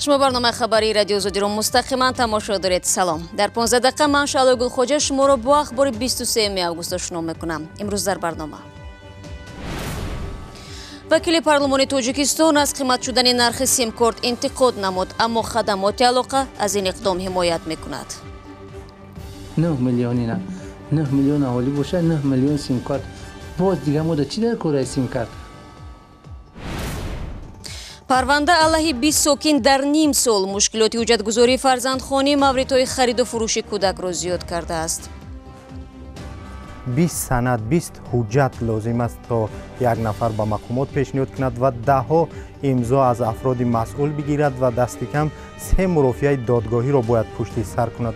شما برنامه خبری رادیو زودی رو مستقیما تماشا دارید. سلام. در 15 دقیقه من شعله گلخوجه شما رو با اخبار 23 اوگوست شروع میکنم. امروز در برنامه وکیل پارلمانی تاجیکستان از قیمت شدن نرخ سیمکارت انتقاد نمود، اما خدمات علاقه از این اقدام حمایت میکند. 9 میلیونی نه 9 میلیون اهالی باشه، 9 میلیون سیمکارت. باز دیگه ما چی در کره سیمکارت؟ پرونده علیه 20 ساکن در نیم سال مشکلات حجتگذاری فرزندخوانی موردهای خرید و فروش کودک را زیاد کرده است. 20 سند 20 حجت لازم است تا یک نفر به مقامات پیشنهاد کند و دهها امضا از افراد مسئول بگیرد و دست کم 3 مرافعه دادگاهی را باید پشت سر کند.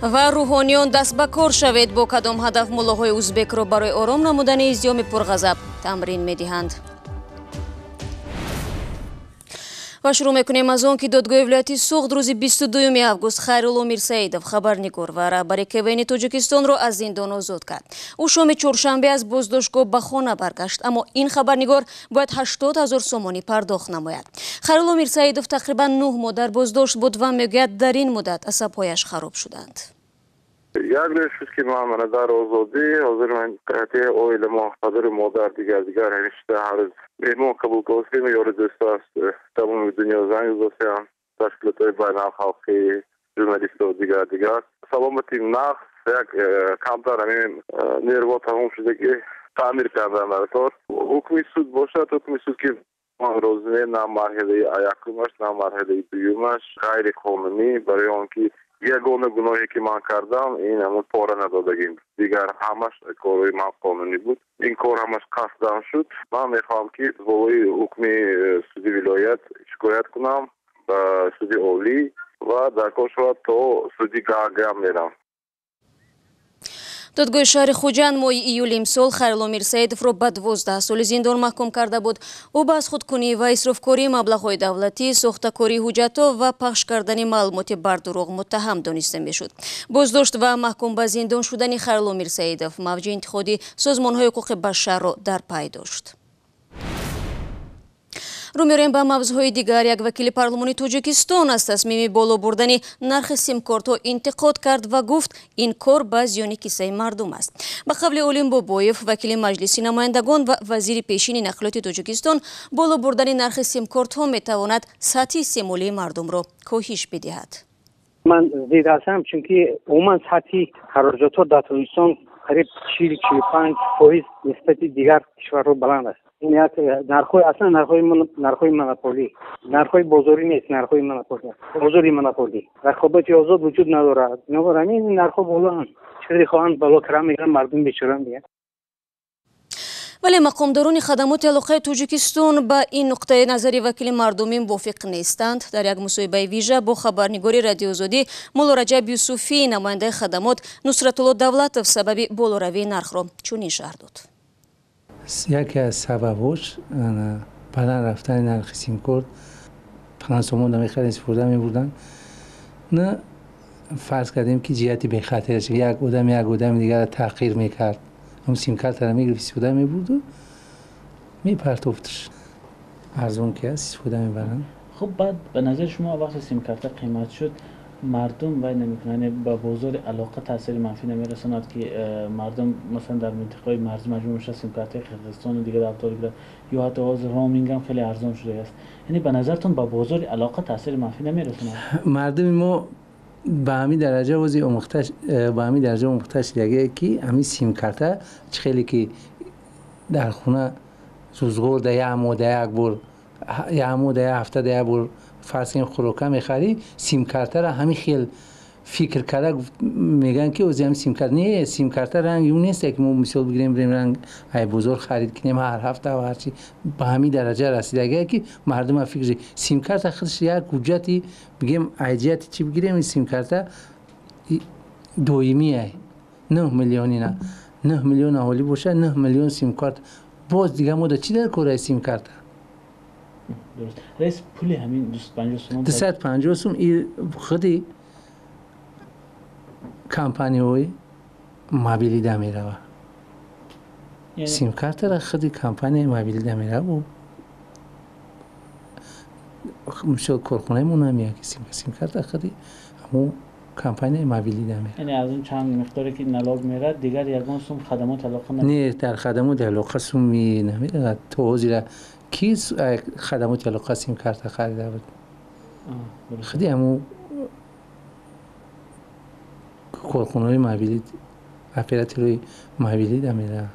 و روحانیان دست به کار شوید. با کدام هدف موله‌های ازبک را برای آرام نمودن ازدیام پرغضب تمرین می‌دهند. و شروع میکنیم از آن که دادگاه ولایتی سوخت روز 22 اوگوست خیرالله میرساидов خبرنگار و رهبر کابینه تاجیکستان را از زندان آزاد کرد. او شام چهارشنبه از بازداشتگاه به خانه برگشت، اما این خبرنگار باید 80,000 سومانی پرداخت نماید. خیرالله میرساидов تقریبا 9 ماه در بازداشت بود و میگوید در این مدت اسب‌هایش خراب شدند. یک روز که من در آزادی حاضر من قطعه اویل ما حاضر مادر دیگر همیشه هر روز مهمون قبول کنیم یار دوست است تمام دنیا زنگ زدیم تشکیلات های بین الخلقی ژورنالیست و دیگر سلامتی نقص یک کمتر همین نیرو تمام شده که تعمیر کردن در کار حکم سود باشد حکم سود که روزانه نه مرحله یکمش نه مرحله دومش غیر قانونی برای آنکه یگانه گناهی که من کردم این همون پاره ندادگیم دیگر همش کارهای من قانونی بود این کار همش قصدم شد من میخوام که بالای حکم سود ولایت شکایت کنم به سود عالی و در کار شود تا سودی گاه میرم. دادگاه شهر خوجند ماه ایول امسال خیرالله میرساидов را به 12 سال زندان محکوم کرده بود. او به از خودکنی و اسرافکاری مبلغ‌های دولتی، ساخته‌کاری حجت‌ها و پخش کردن معلومات بر دروغ متهم دانسته میشد. بازداشت و محکوم به زندان شدن خیرالله میرساidov موج انتقادی سازمان‌های حقوق بشر را در پی داشت. رو می‌رویم به موضوعهای دیگر. یک وکیل پارلمانی تاجیکستان از تصمیم بالا بردن نرخ سیمکارت‌ها انتقاد کرد و گفت این کار به زیان کیسه مردم است. به قول علیم بابایف وکیل مجلس نمایندگان و وزیر پیشین نقلیات تاجیکستان، بالا بردن نرخ سیمکارت‌ها می‌تواند سطح سیمولی مردم را کاهش بدهد. من زیاد هستم چون که عموما سطح خراجات در تاجیکستان قریب 40-45% نسبت دیگر کشورها بلند است. این یک نرخ‌های اصلا نرخ‌های مناپولی نرخ‌های بازاری نیست، نرخ‌های مناپولی رقابت آزاد وجود ندارد. نگاه این نرخ‌ها بالا چقدر خواهند بالا کرده میگن مردم بیچاره میگن. ولی مقامداران خدمات علاقه تاجیکستان به این نقطه نظر وکیل مردمی موافق نیستند. در یک مصاحبه ویژه با خبرنگاری رادیو زودی مولا رجب یوسفی نماینده خدمات نصرت الله دولتов سبب بالاروی نرخ را چنین شرح داد. یکی از سببش پلن رفتن نرخ سیمکارت پلن سامان نمیخواد استفاده می‌بردن. نه فرض کردیم که جهتی به خطرش یک آدم دیگر را تحقیر میکرد، اون سیمکارت را میگرفت استفاده می‌برد و میپرتافتش ارزان که استفاده می‌برن. خب بعد به نظر شما وقتی سیمکارت قیمت شد مردم وای نمیکنن به بازار علاقه تاثیر منفی نمیرساند که مردم مثلا در منطقه مرزی مجبور میشه سیمکارت قرقیزستان و دیگه در بگیره یا حتی از رامینگ هم خیلی ارزان شده است. یعنی به نظرتون به بازار علاقه تاثیر منفی نمیرساند؟ مردم ما به همین درجه مختش دیگه که همین سیمکارت خیلی که در خونه روزگار ده یک ماه ده هفته ده بار فرض کنیم خوراک میخری سیمکارت را همین خیلی فکر کرده میگن که اوزی هم سیمکارت نه سیمکارت رنگ اون نیست که ما مثال بگیریم بریم رنگ ای بزرگ خرید کنیم هر هفته و هر چی به همین درجه رسیده که مردم فکر سیمکارت خودش یک حجتی بگیم ایجاتی چی بگیریم این سیمکارت دائمیه 9 میلیونی نه 9 میلیون اهالی باشه 9 میلیون سیمکارت باز دیگه ما چی در کره سیمکارت درست. رئیس پول همین 250 سوم این خودی کمپانی‌های موبیلی ده میره سیمکارت را خودی کمپانی موبیلی ده میره و مشکل کارخانه مون هم یک سیمکارت خودی همون کمپانی موبیلی دامه. یعنی از اون چند مقداری که نلاگ میره دیگر یگان سوم خدمات علاقه نه در خدمات علاقه سومی نمیده تو زیرا کی خدمات علاقه سیمکارت خریده بود. خودی همون کارخانه موبیلی اپراتوری موبیلی دامه.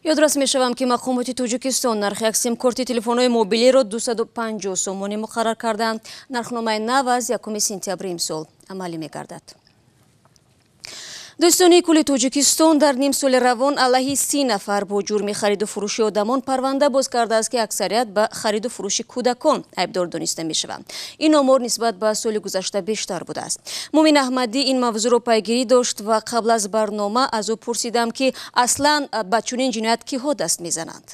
یادرس میشوم که مقامات تاجیکستان نرخ یک سیمکارت تلفن‌های موبیلی را 250 سومانی مقرر کردند. نرخنامه نو از 1 سپتامبر امسال عملی می‌گردد. دوستانی کل تاجیکستان در نیم سال روان علیه 30 نفر با جرم خرید و فروش آدمان پرونده باز کرده است که اکثریت به خرید و فروش کودکان ایبدار دانسته می‌شوند. این آمار نسبت به سال گذشته بیشتر بوده است. مومن احمدی این موضوع را پیگیری داشت و قبل از برنامه از او پرسیدم که اصلاً به چنین جنایت کی‌ها دست می‌زنند.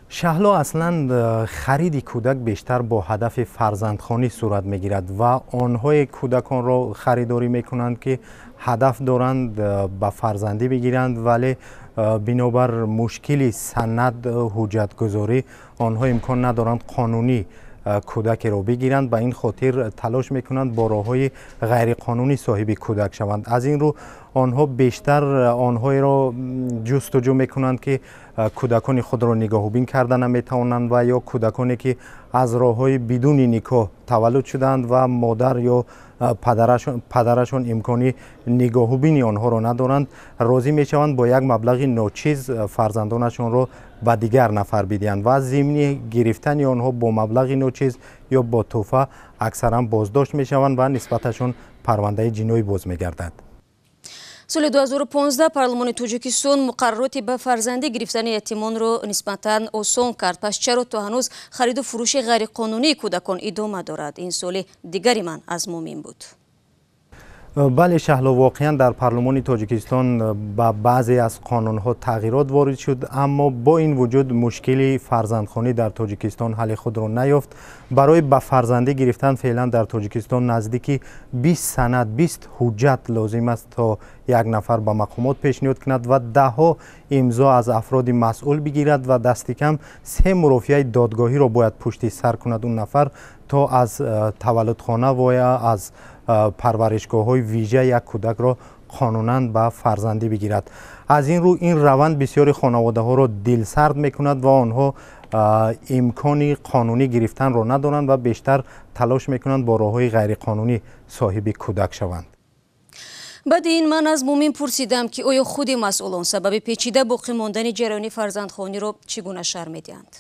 شهلا اصلا خرید کودک بیشتر با هدف فرزندخوانی صورت میگیرد و آنهای کودکان را خریداری میکنند که هدف دارند به فرزندی بگیرند ولی بنابر مشکلی سند حجت گذاری آنها امکان ندارند قانونی کودک را بگیرند. به این خاطر تلاش میکنند با راههای غیر قانونی صاحب کودک شوند. از این رو آنها بیشتر آنهایی را جستجو میکنند که کودکان خود را نگاهبین کرده نمیتوانند و یا کودکانی که از راههای بدون نکاح تولد شدند و مادر یا پدرشان امکانی نگاهبینی آنها را ندارند راضی میشوند با یک مبلغ ناچیز فرزندانشان را به دیگر نفر بدهند و ضمن گرفتن آنها با مبلغ ناچیز یا با تحفه اکثرا بازداشت میشوند و نسبتشان پرونده جنایی باز میگردد. سال 2015 پارلمان تاجیکستان مقرراتی به فرزندی گرفتن یتیمان را نسبتاً آسان کرد. پس چرا تا هنوز خرید و فروش غیر قانونی کودکان ادامه دارد؟ این سال دیگری من از مومن بود. بله شهلا، واقعا در پارلمان تاجیکستان با بعضی از قانون‌ها تغییرات وارد شد، اما با این وجود مشکلی فرزندخوانی در تاجیکستان حل خود را نیافت. برای به فرزندی گرفتن فعلا در تاجیکستان نزدیکی 20 سند 20 حجت لازم است تا یک نفر به مقامات پیشنهاد کند و دهها امضا از افراد مسئول بگیرد و دست کم 3 مرافعه دادگاهی را باید پشت سر کند اون نفر تا از تولدخانه و یا از پرورشگاه‌های ویژه یک کودک را قانوناً به فرزندی بگیرد. از این رو این روند بسیاری خانواده‌ها را دلسرد می‌کند و آنها امکانی قانونی گرفتن را ندارند و بیشتر تلاش می‌کنند با راه‌های غیر قانونی صاحب کودک شوند. بعد این من از مومن پرسیدم که آیا خود مسئولان سبب پیچیده باقی ماندن جریان فرزندخوانی را چگونه شرح می‌دهند؟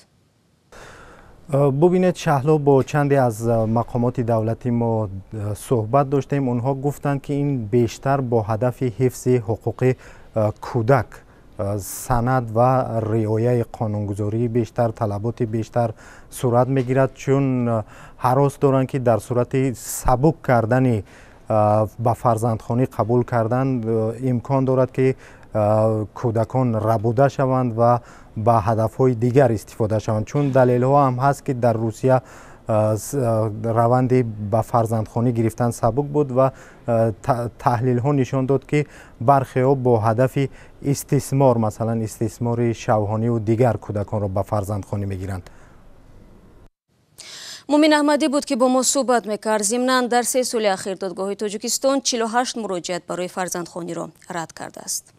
ببینید شهلا، با چندی از مقامات دولتی ما صحبت داشتیم. اونها گفتند که این بیشتر با هدف حفظ حقوق کودک سند و رعایت قانونگذاری بیشتر، طلبات بیشتر صورت میگیرد، چون هراس دارند که در صورت سبک کردن به فرزندخوانی قبول کردن امکان دارد که کودکان ربوده شوند و به هدفهای دیگر استفاده شوند، چون دلیل ها هم هست که در روسیه روند به فرزندخوانی گرفتن سبک بود و تحلیل ها نشان داد که برخی ها با هدف استثمار، مثلا استثمار شوهانی و دیگر کودکان را به فرزندخوانی میگیرند. مومن احمدی بود که با ما صحبت میکرد. ضمناً در 3 سال اخیر دادگاه تاجیکستان 48 مراجعت برای فرزندخوانی را رد کرده است.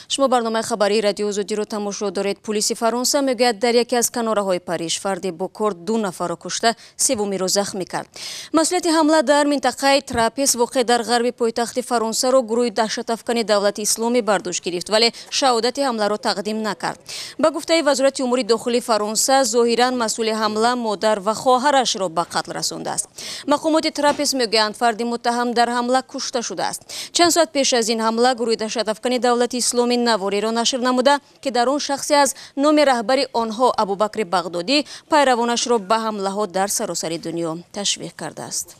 شما برنامه خبری رادیو آزادی رو تماشا دارید. پلیس فرانسه میگوید در یکی از کناره‌های پاریژ فردی با کارد 2 نفر را کشته، سومی را زخمی کرد. مسئولیت حمله در منطقه تراپیس واقع در غرب پایتخت فرانسه را گروه دهشت افکن دولت اسلامی برداشت گرفت، ولی شهادت حمله را تقدیم نکرد. به گفته وزارت امور داخلی فرانسه، ظاهراً مسئول حمله مادر و خواهرش را به قتل رسانده است. مقامات تراپیس میگویند فرد متهم در حمله کشته شده است. چند ساعت پیش از این حمله گروه دهشت افکن دولت اسلامی نواری را نشر نموده که در آن شخصی از نام رهبر آنها ابوبکر بغدادی پیروانش را به حمله ها در سراسر دنیا تشویق کرده است.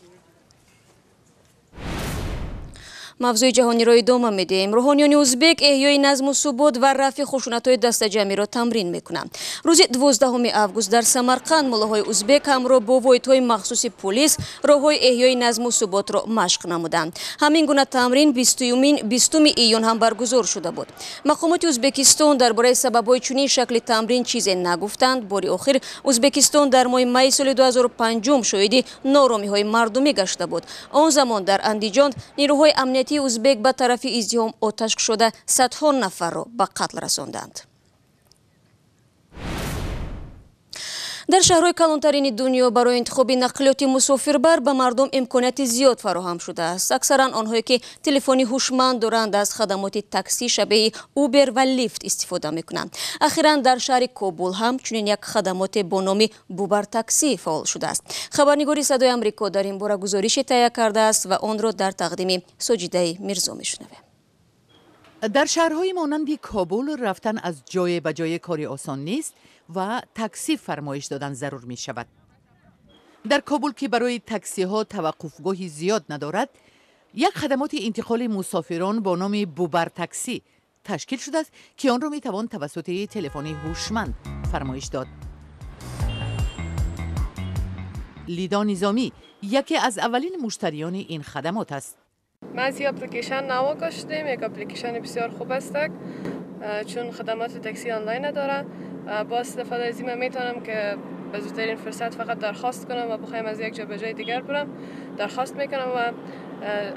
мавзӯи ҷаҳониро идома медиҳем. рӯҳониёни узбек эҳёи назму субот ва рафъи хушунатҳои дастаҷамиро тамрин мекунанд. рӯзи 12 август дар Самарқанд муллоҳои узбек ҳамроҳ бо воҳидҳои махсуси полис роҳҳои эҳёи назму суботро машқ намуданд. ҳамин гуна тамрин 20 июн ҳам баргузор шуда буд. мақомоти ӯзбекистон дар бораи сабабҳои чунин шакли тамрин чизе нагуфтанд. бори охир ӯзбекистон дар моҳи майи соли 2005 шоҳиди норомиҳои мардумӣ гашта буд. он замон дар Андиҷон нирӯҳои амниятии ӯзбек ба тарафи издиҳом оташ кушода садҳо нафарро ба қатл расонданд. дар шаҳрҳои калонтарини дунё барои интихоби нақлиёти мусофирбар ба мардум имконияти зиёд фароҳам шудааст. аксаран онҳое ки телефони ҳушманд доранд аз хадамоти таксӣ шабеҳи убер ва лифт истифода мекунанд. ахиран дар шаҳри Кобул ҳам чунин як хадамоте бо номи Бубар таксӣ фаъол шудааст. хабарнигори Садои Амрико дар ин бора гузорише таҳия кардааст ва онро дар тақдими Соҷидаи Мирзо мешунавем. дар шаҳрҳои монанди Кобул рафтан аз ҷое ба ҷое кори осон нест و تاکسی فرمایش دادن ضرور می شود. در کابل که برای تاکسی ها توقفگاهی زیاد ندارد، یک خدمات انتقال مسافران با نام بوبر تاکسی تشکیل شده است که آن را می توان توسط تلفن هوشمند فرمایش داد. لیدا نظامی یکی از اولین مشتریان این خدمات است. ما از این اپلیکیشن نوا کشیدیم. یک اپلیکیشن بسیار خوب است چون خدمات تاکسی آنلاین نداره. با استفاده از این میتونم که به زودترین فرصت فقط درخواست کنم و بخوایم از یک جا به جای دیگر برم. درخواست میکنم و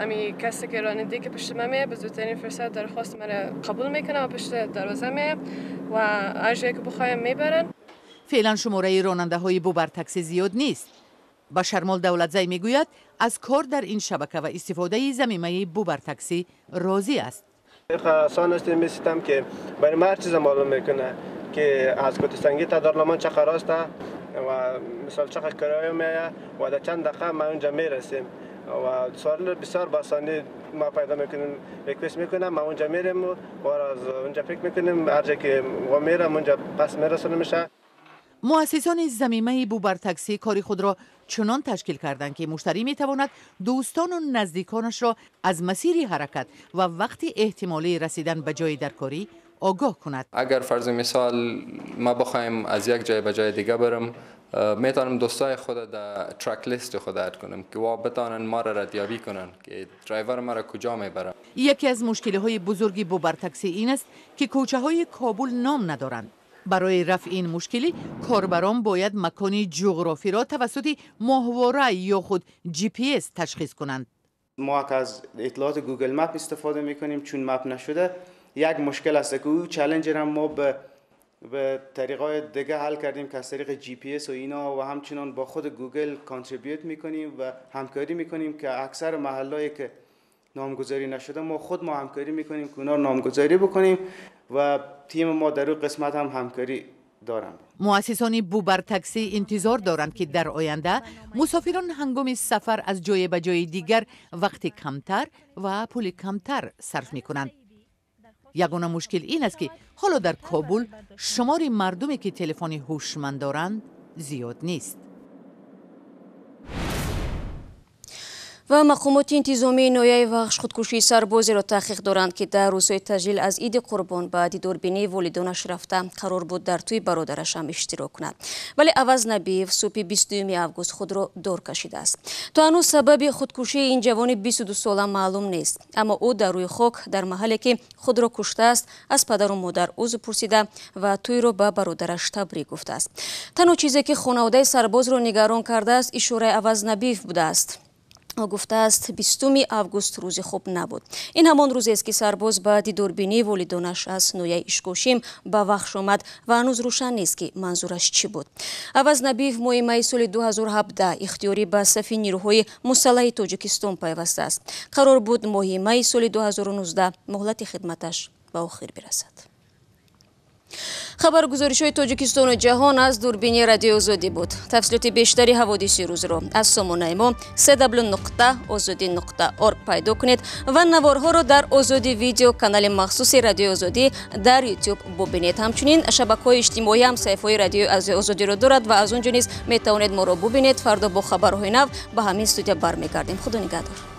امی کسی که راننده که پشت من میه به زودترین فرصت درخواست من قبول میکنم و پشت دروازه میه و هر جایی که بخوایم میبرن. فعلا شماره راننده های بوبر تاکسی زیاد نیست. با شرمال دولتزای میگوید از کار در این شبکه و استفاده ضمیمه بوبر تاکسی راضی است. آسان است میستم که برای ما هر چیز معلوم میکنه که از کوتسنگی تا دارلمان چه راسته و مثلا چه کرایه میه و در چند دقیقه ما اونجا میرسیم و سوال بسیار باسانی ما پیدا میکنیم ریکوست میکنم ما اونجا میریم و از اونجا فکر میکنیم هر جا که و میرم اونجا پس میرسونه میشه. مؤسسان ضمیمه بوبر تاکسی کاری خود را چنان تشکیل کردند که مشتری میتواند دوستان و نزدیکانش را از مسیر حرکت و وقت احتمالی رسیدن به جای درکاری آگاه کند. اگر فرض مثال ما بخوایم از یک جای به جای دیگه برم، میتونم دوستای خود در ترک لیست خود اد کنم که وا بتانن ما را ردیابی کنن که درایور ما را کجا میبره. یکی از مشکل‌های بزرگی بوبر تاکسی این است که کوچه‌های کابل نام ندارند. برای رفع این مشکلی کاربران باید مکانی جغرافی را توسط ماهواره یا خود GPS تشخیص کنند. ما از اطلاعات گوگل مپ استفاده میکنیم چون مپ نشده. یک مشکل است که او چالش را ما به طریقای دیگه حل کردیم که از طریق GPS و اینا و همچنان با خود گوگل کانتریبیوت میکنیم و همکاری میکنیم که اکثر محلهایی که نامگذاری نشده ما همکاری میکنیم که اونا نامگذاری بکنیم و تیم ما در اون قسمت هم همکاری دارند. مؤسسان بوبر تاکسی انتظار دارند که در آینده مسافران هنگام سفر از جای به جای دیگر وقت کمتر و پول کمتر صرف میکنند. یگانه مشکل این است که حالا در کابل شمار مردمی که تلفن هوشمند دارند زیاد نیست. و مقامات انتظامی نویای بخش خودکشی سربازی را تحقیق دارند که در روزهای تجلیل از عید قربان به دیداربینی والدانش رفته قرار بود در توی برادرش هم اشتراک کند، ولی عوض نبیف صبح 22 август خود را دور کشیده است. تا هنوز سبب خودکشی این جوان 22 ساله معلوم نیست، اما او در روی خاک در محلی که خود را کشته است از پدر و مادر عضو پرسیده و توی را به برادرش تبریک گفته است. تنها چیزی که خانواده سرباز را نگران کرده است اشاره عوض نبیف بوده است. گفته است 20 август روز خوب نبود. این همان روزی است که سرباز به دیداربینی والدانش از نویای اشکوشیم به وخش آمد و هنوز روشن نیست که منظورش چی بود. عوض نبیف ماه می سال 2017 اختیاری به صف نیروهای مسلح تاجیکستان پیوسته است. قرار بود ماه می سال 2019 مهلت خدمتش به آخر برسد. خبرگزاری‌های تاجیکستان و جهان از دوربین رادیو آزادی بود. تفصیلات بیشتری حوادث روز را از سامانه ما www.azadi.org پیدا کنید و نوارها را در آزادی ویدیو کانال مخصوص رادیو آزادی در یوتیوب ببینید. همچنین شبکه‌های اجتماعی هم صفحه رادیو آزادی را دارد و از اونجا نیز میتوانید ما را ببینید. فردا با خبرهای نو به همین استودیو برمیگردیم. خدا نگهدار.